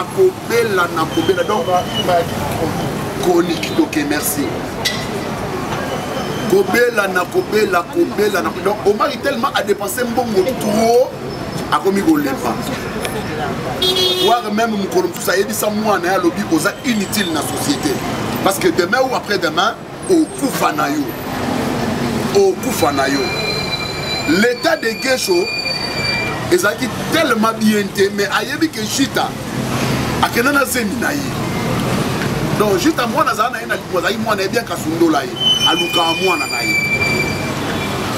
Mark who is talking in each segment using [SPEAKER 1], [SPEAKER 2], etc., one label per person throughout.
[SPEAKER 1] La kobela donc chronique donc merci kobela na donc Omar est tellement a dépensé mbongo trop a commis golepa voir même mon colon tout ça yebisa moi na lobby oza inutile na société parce que demain ou après demain au kufa na yo l'état de Guécho ezaki tellement bien mais ayebi que chita akenana semina yi donc juste à moi nazana ina likoza yi mwana bien kasundola yi aluka mwana na yi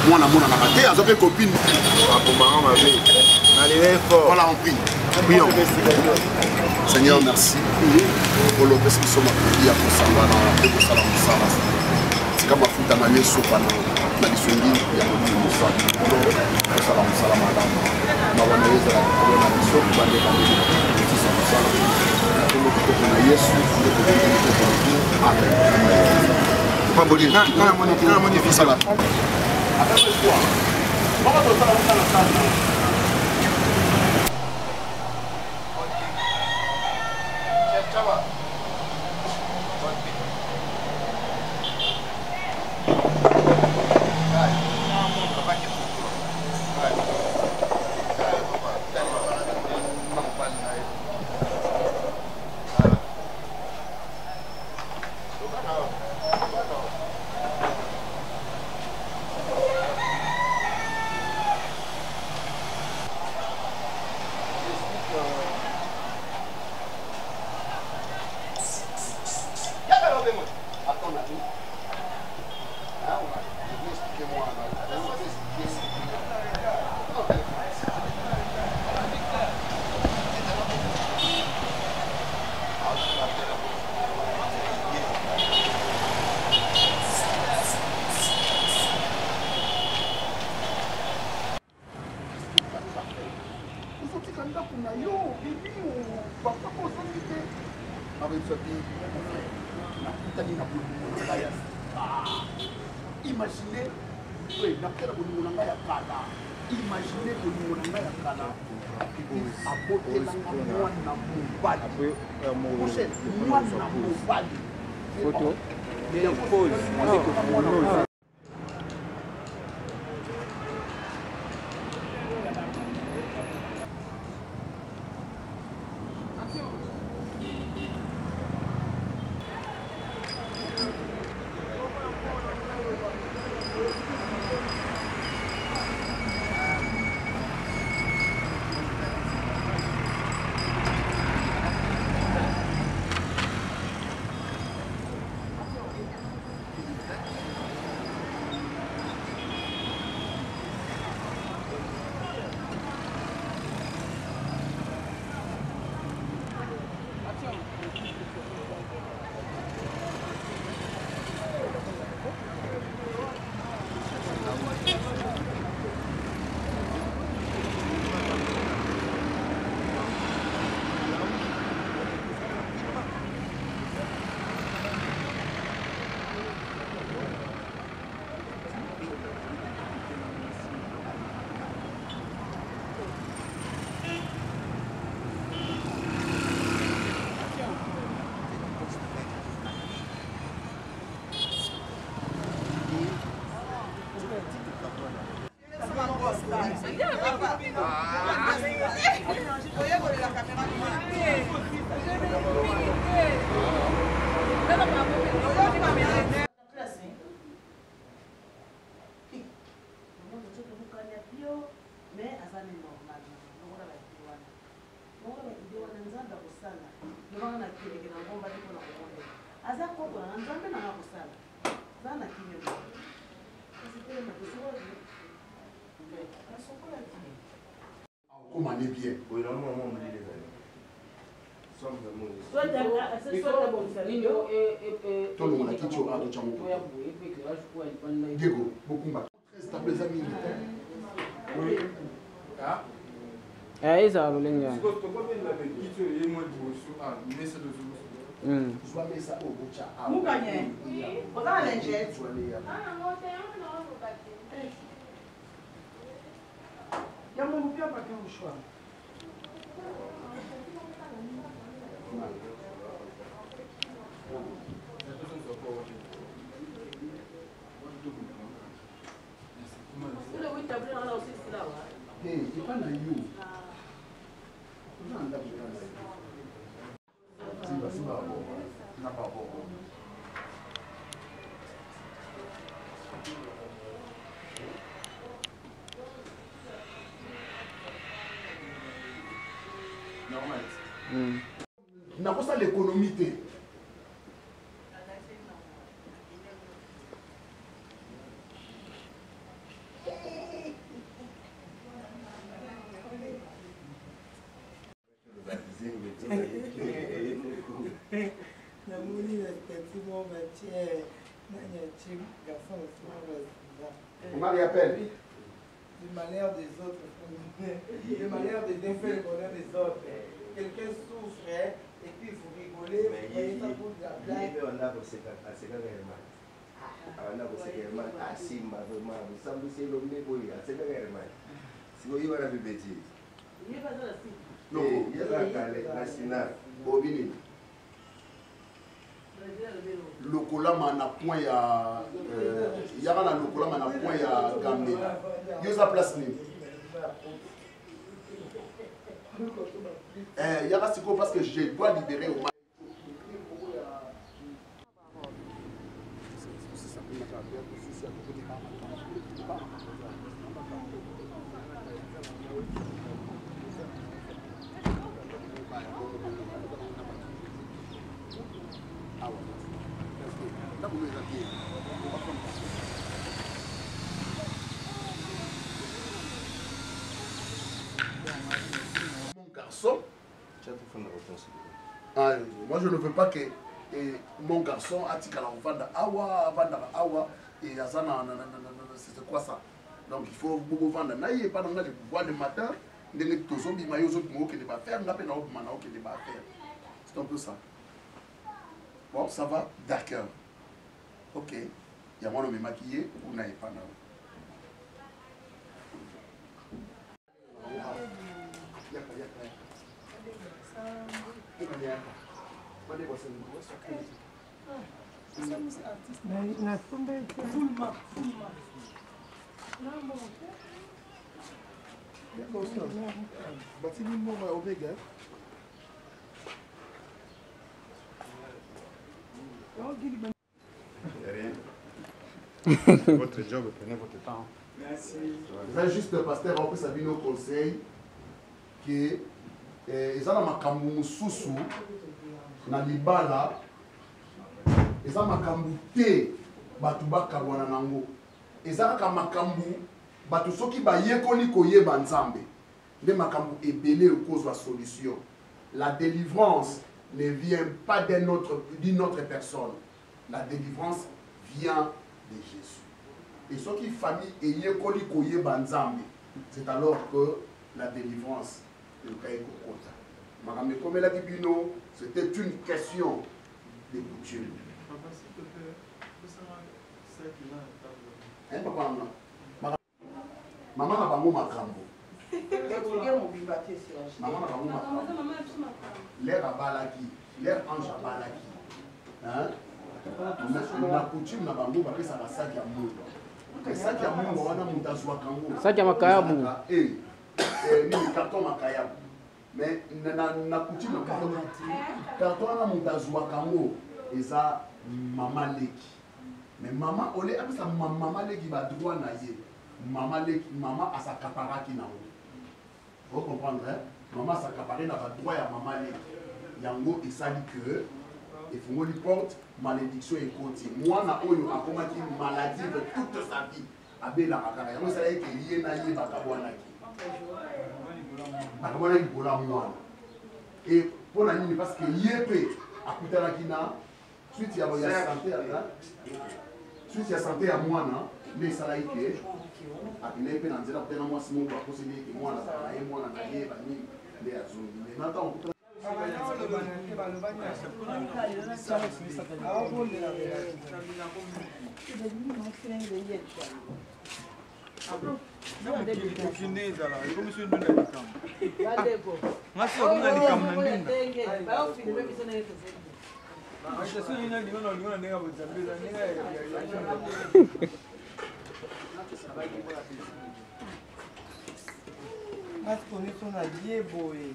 [SPEAKER 1] mwana mwana na kate azope copine akomanga mabe na levé fort voilà on prie prions Seigneur merci pour l'obéissance que sommes appelés à consamba na ko sala musala c'est comme mafuta na yesu pana na lisongi ya musa ko sala musala madame na wana yeza na biso bande bande Imaginez, imaginez que nous avons
[SPEAKER 2] kosala devant na kileke na ngomba te mpona komonde aza koko na nzambe nanga kosala za na kimia kasi telema tosokola nasokola kimia
[SPEAKER 1] Comment on est bien.
[SPEAKER 3] Oui, là, moi, on me dit les années. Somme de mots.
[SPEAKER 1] Tout le monde a quitté au Hado Tchamou. Diego, beaucoup de très stable amis.
[SPEAKER 3] Oui. Ah?
[SPEAKER 4] Eh, ça va, les gars.
[SPEAKER 3] Parce que tu vois bien la quitté, il y a moins de boissons. Ah, mais c'est de tout.
[SPEAKER 1] Soit mais ça au Boucha.
[SPEAKER 2] Moukanye. On a la lingette. Il y a mon bouquin pas qu'un choix.
[SPEAKER 1] Hey, tu parles de you. N'a pas bon.
[SPEAKER 3] Normal.
[SPEAKER 1] N'a pas ça l'économie. On m'a appelle.
[SPEAKER 5] Du malheur des autres. Le malheur des uns fait le bonheur des autres. Quelqu'un souffre et puis il faut rigoler.
[SPEAKER 3] Mais il on a aussi assez réellement. On a aussi réellement assez vraiment. Nous sommes aussi l'homme de boy, assez réellement. Si vous y allez me bêtiser. Non, il y a la nationale.
[SPEAKER 1] Bobini. Lokolama na point ya yaka na lokolama na point ya Gambe. Yosa place ni. Yaka siko parce que je dois libérer au mon garçon. Ah, moi je ne veux pas que mon garçon atika la vanda awa et azana c'est quoi ça? Donc il faut beaucoup vendre. Naïe pas dans le pouvoir le matin, ndenge tozobi mayozo mo que va faire ngape na obmana o que va faire. C'est un peu ça. Bon, ça va, d'accord. OK. Il y a moi me maquiller ou n'aille pas là.
[SPEAKER 3] Votre job, prenez votre temps.
[SPEAKER 5] Merci.
[SPEAKER 1] C'est juste le pasteur en plus a vu nos conseils que ils ont makambu mususu na libala ils ont makambu te batu bakabwana nango ils ont makambu batu soki ba yekoli koyeba nzambe nde makambu ebele okozwa solution. La délivrance ne vient pas d'une autre personne. La délivrance vient de Jésus. Et ce qui famille et yekoli koyeba nzambe, c'est alors que la délivrance est le cas kokota. Madame Komela Kibino, c'était une question de coutume.
[SPEAKER 5] Papa, s'il te plaît, vous savez ça qui va à
[SPEAKER 1] Hein, papa? Maman a bango makambo. Maman a bango makambo. L'air a balaki, l'air ange a balaki. Hein? La coutume na bango ba pesa ba sac ya mungu. Sac ya mungu wana mutazwa kango.
[SPEAKER 4] Sac ya makayabu.
[SPEAKER 1] Ni carton makayabu. Mais na coutume na bango carton na mutazwa kango eza mama leki. Mais maman olé apesa mama leki ba droit na ye. Maman leki maman asakaparaki na wo. Vous comprenez? Maman s'accaparait na ba droit ya maman leki. yango esali que efungoli porte malédiction ekoti mwana oyo akomaki maladie de toute sa vie abelaka kaka yango esala eke ye na ye bakabwanaki libola mwana e mpo na nini parce que ye mpe akutanaki na suite ya santé ya mwana nde esalaki ke akendeki mpe na nzela kutana mwasi moko akoseli eke mwana na ye mwana na ye banini nde azongi me natan
[SPEAKER 5] Mas com isso na dia boy.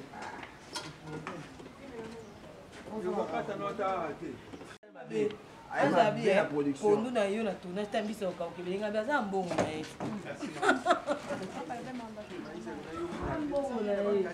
[SPEAKER 6] Azabia pondu na yo na tournage tambisa okaokebelenga mbi aza mbongo na ye mbongo na ye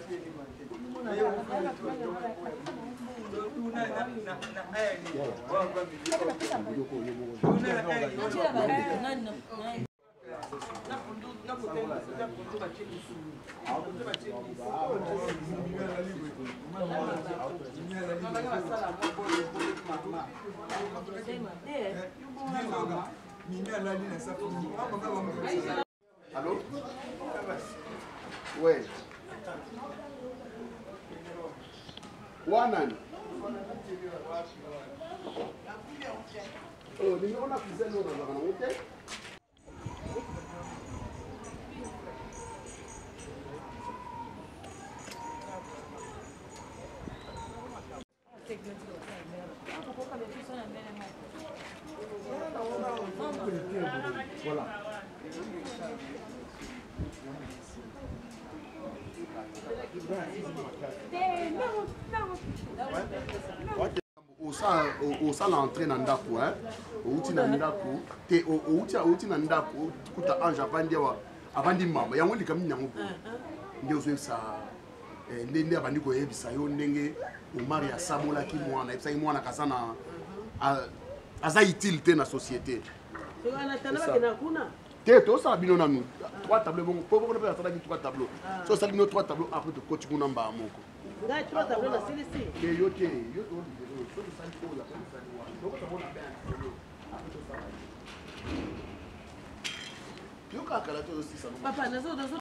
[SPEAKER 1] Allô? Ouais. Wanan. Oh, ni on a plus de l'eau dans la route. Voilà. osala entré na ndako outi na ndako te outi na ndako kuta ange avandi mama yango likamini yango po nde ozoyebisa nde abandi koyebisa yo ndenge omari asamolaki mwana ayebisaki mwana kaza na aza utile te na société te tosala bino nanu 3 tableau bongo po bongo mpe asalaki 3 tableau so osali bino 3 tableau après tokoti kuna mbaa moko
[SPEAKER 2] ngai 3 tableau na silisi
[SPEAKER 1] te yo te yo tolibelo so tosali oyo après tosali wana tokotamona mpe antelo après tosala yo kaka la tozosisa
[SPEAKER 2] papa nazo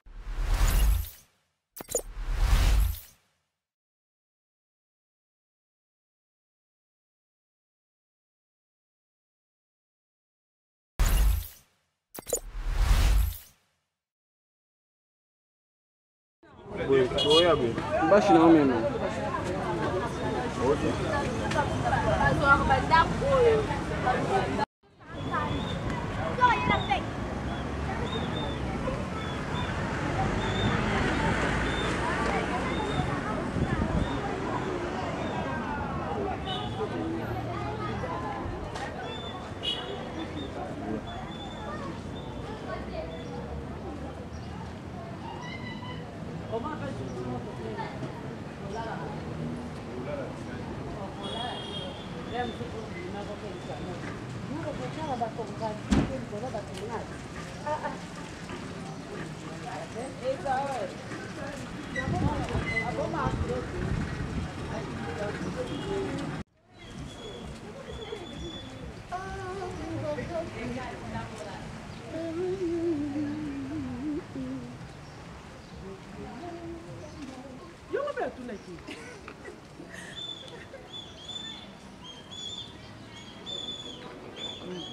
[SPEAKER 4] Baixo não mesmo.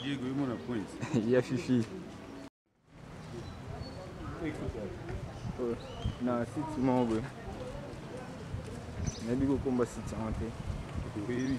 [SPEAKER 7] Diego, you wanna point?
[SPEAKER 4] Yeah, Fifi. Na site mambo. Nabi ko komba site ante.
[SPEAKER 7] Oui.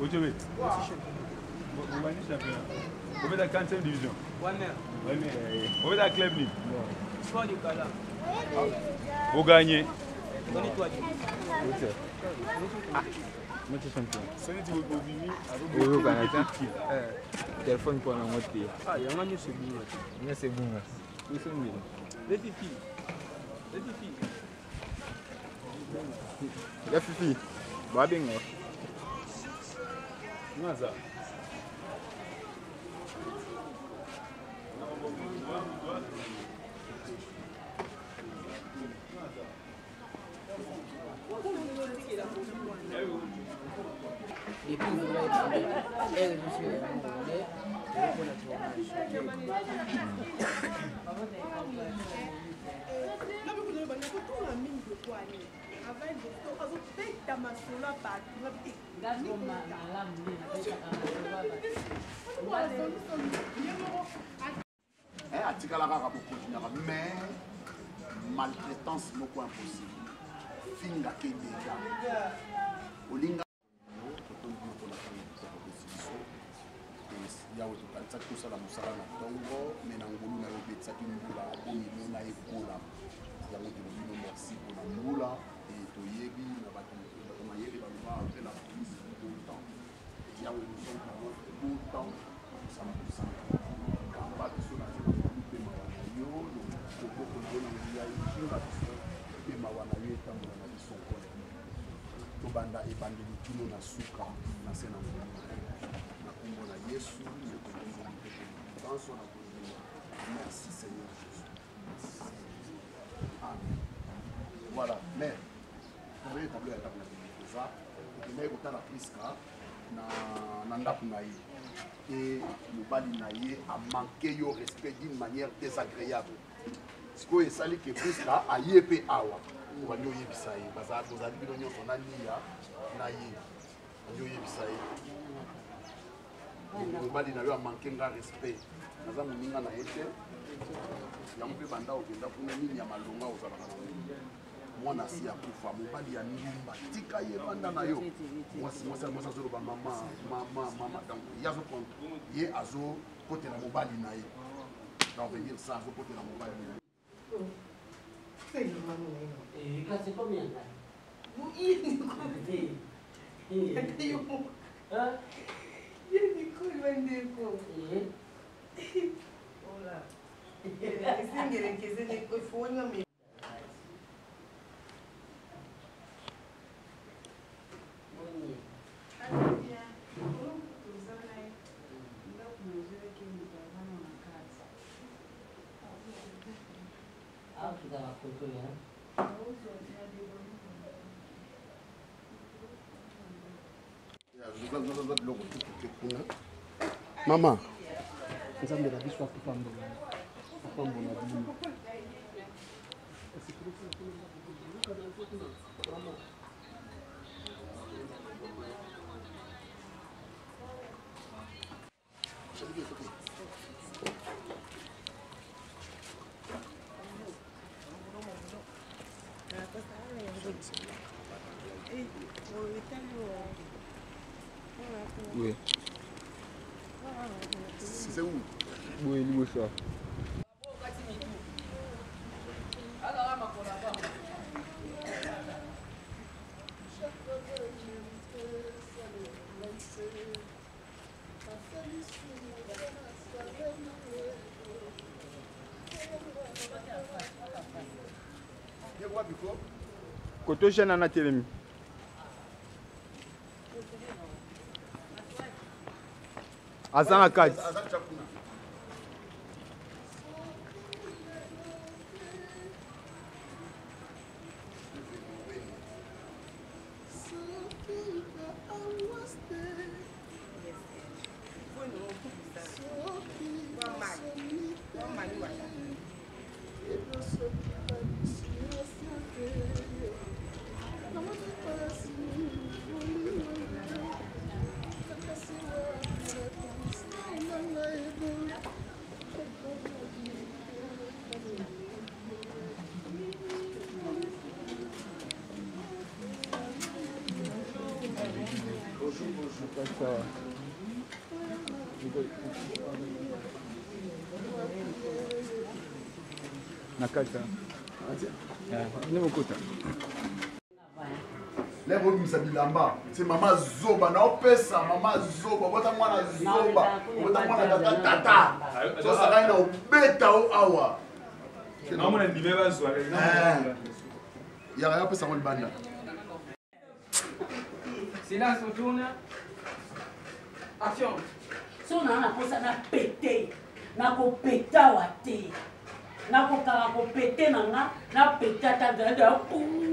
[SPEAKER 7] Ochobe. Vous gagnez championnat. Vous êtes à 45e division.
[SPEAKER 8] Ouais, mais.
[SPEAKER 7] Vous êtes à club ni.
[SPEAKER 8] Sport du Kala.
[SPEAKER 7] Vous gagnez.
[SPEAKER 8] Donnez-toi.
[SPEAKER 4] Moi, je suis champion.
[SPEAKER 7] C'est une petite bobini.
[SPEAKER 4] Vous gagnez ça. Téléphone pour la moitié.
[SPEAKER 8] Ah, il y a un agneau, c'est bon.
[SPEAKER 4] C'est bon. Où sont les
[SPEAKER 8] Les filles. Les filles.
[SPEAKER 4] La fifi. Bah, bien.
[SPEAKER 7] Non, ça.
[SPEAKER 8] Et puis, vous voyez, elle, je suis congolais, pour la
[SPEAKER 1] atikala kaka bokontinaka mais maltraitance moko impossible finga ke deja olinga yawe tokanisaki tosala mosala na ntongo me na ngolu na yo obetisaki mbula omino na ekola yango tolobino merci mpona mbula e toyebi na bato mayele baloba mpe la polise autant yawe autant kosala kosala kamba biso na mpe mawa na yo koboko na nguya ekinga biso mpe mawa na yo etambola na biso nkole tobanda ebandeli kino na suka na se na ngolu na kombo na yesu merci Seigneur Jésus. Amen. Voilà, mais vous voyez le tableau à la ça, il y a la Priska na ndako na ye et mobali na ye a manqué au respect d'une manière désagréable. Ce que esali que Priska a ye pe awa on va lui yebisa ye baza bozali bino nyonso na lia na ye on lui yebisa ye mobali na yo a manqué nga respect naza moninga na ye te yango mpe banda okenda kuna nini ya malonga ozalaka na mwana asi ya kufa mobali ya ndumba tika ye banda na yo mwasi azoloba mama donc ye azokontre ye azokotela mobali na ye donc veut dire ça azokotela mobali na ye
[SPEAKER 8] C'est combien là?
[SPEAKER 1] Maman,
[SPEAKER 8] nzambe na biso akopambola bino
[SPEAKER 4] Oui.
[SPEAKER 1] c'est où?
[SPEAKER 4] Oui, il est ça. Koto jana na telemi. Azana kadi.
[SPEAKER 3] Label
[SPEAKER 7] Nakata. Ni mokuta.
[SPEAKER 1] Les gens qui bilamba, c'est maman Zoba, na opesa maman Zoba, bota mwana Zoba, bota mwana tata. So ça va na obeta o awa.
[SPEAKER 7] Non mon ndime bazwa.
[SPEAKER 1] Ya ya opesa mon banda.
[SPEAKER 8] Silence autour. Action.
[SPEAKER 2] So na posa na pété, na ko péta wa te. Na ko kala ko pété na péta ta da pou.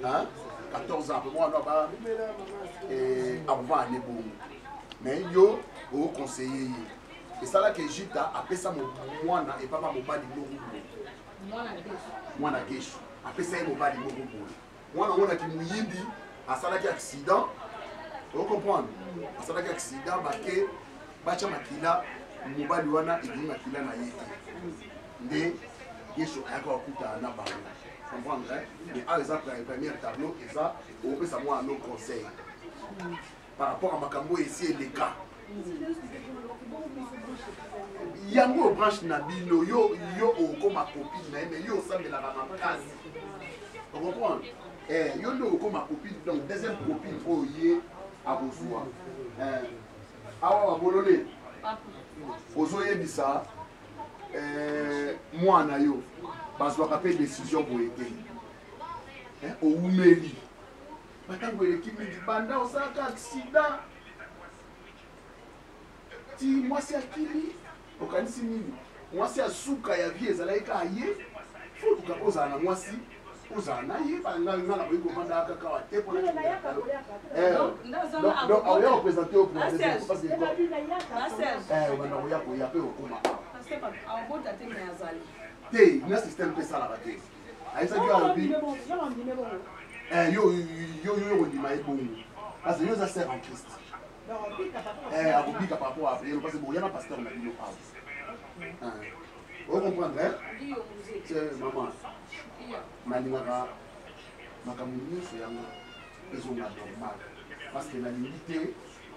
[SPEAKER 1] Hein? 14 ans, moi, on va avoir les bons. Mais yo, au conseiller. Et ça là que Jita a fait ça mon moine et papa mon badi mon moi na gesh a fait ça mon badi mon moi on a qui muyindi a ça là qui accident. Vous comprenez? A ça là qui accident baké bacha makila mon badi wana et makila na yete. Ndé gesho ayako kuta na ba. Comprendre? Mais par exemple, le premier tableau, et ça, on peut savoir un autre conseil. Par rapport à Makambo ici et les cas. Yango branche Nabino, yo comme ma copine, mais yo ça de la case. Vous comprenez? Yo comme ma copine, donc deuxième copine, oh yé à Bozoua. Awa Bololé. Ozoye Bissa. Moi na yo. Parce qu'on a fait décision pour aider. Au Oumeli. Maintenant, vous avez dit banda on s'est accident. Ti moi c'est akili. Okanisi nini? Moi c'est asuka ya vie ezalaika aye. Faut que oza na moi si oza na ye banga ngala ko komanda aka kawa te pour na. Donc on va présenter au président parce que on va ya pe okuma.
[SPEAKER 2] Parce que en gros ta tête na azali.
[SPEAKER 1] Hey, il y a un système qui est ça là-bas. Yo, on dit parce que nous sert en Christ. Par rapport à après, parce que il y a un pasteur qui dit vous comprenez? C'est maman. Manimara, Makamuni, c'est un besoin normal. Parce que la limite,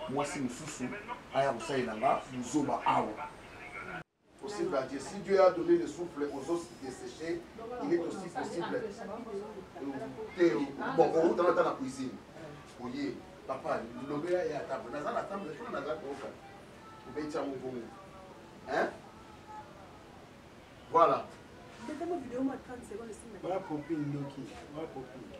[SPEAKER 1] moi, si nous sous-sous, Aya Moussaï là-bas, nous sommes à possible à Dieu. Si Dieu a donné le souffle aux os desséchés, il est aussi possible. Bon, on rentre dans la cuisine. Oye, papa, lobela ya table. Naza la table, je suis naza koka. Obetia mon bon. Hein? Voilà.
[SPEAKER 2] C'était ma vidéo, moi, 30 secondes, c'est
[SPEAKER 5] Voilà copine Loki. Voilà copine.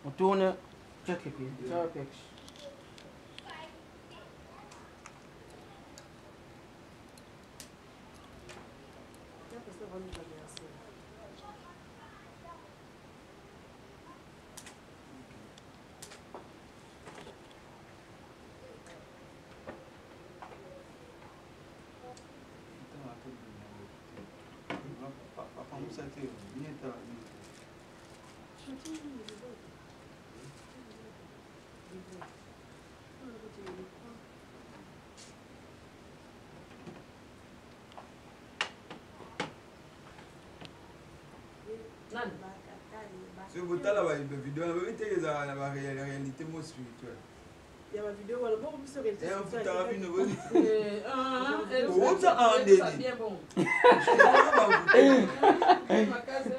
[SPEAKER 8] On tourne. Check les pieds. Ça va, Pex.
[SPEAKER 4] Si vous avez une vidéo, vous avez la réalité spirituelle.
[SPEAKER 2] Il y a ma vidéo, voilà, bon, vous serez
[SPEAKER 4] Et on peut avoir une nouvelle.
[SPEAKER 6] bien bon.
[SPEAKER 2] ma case.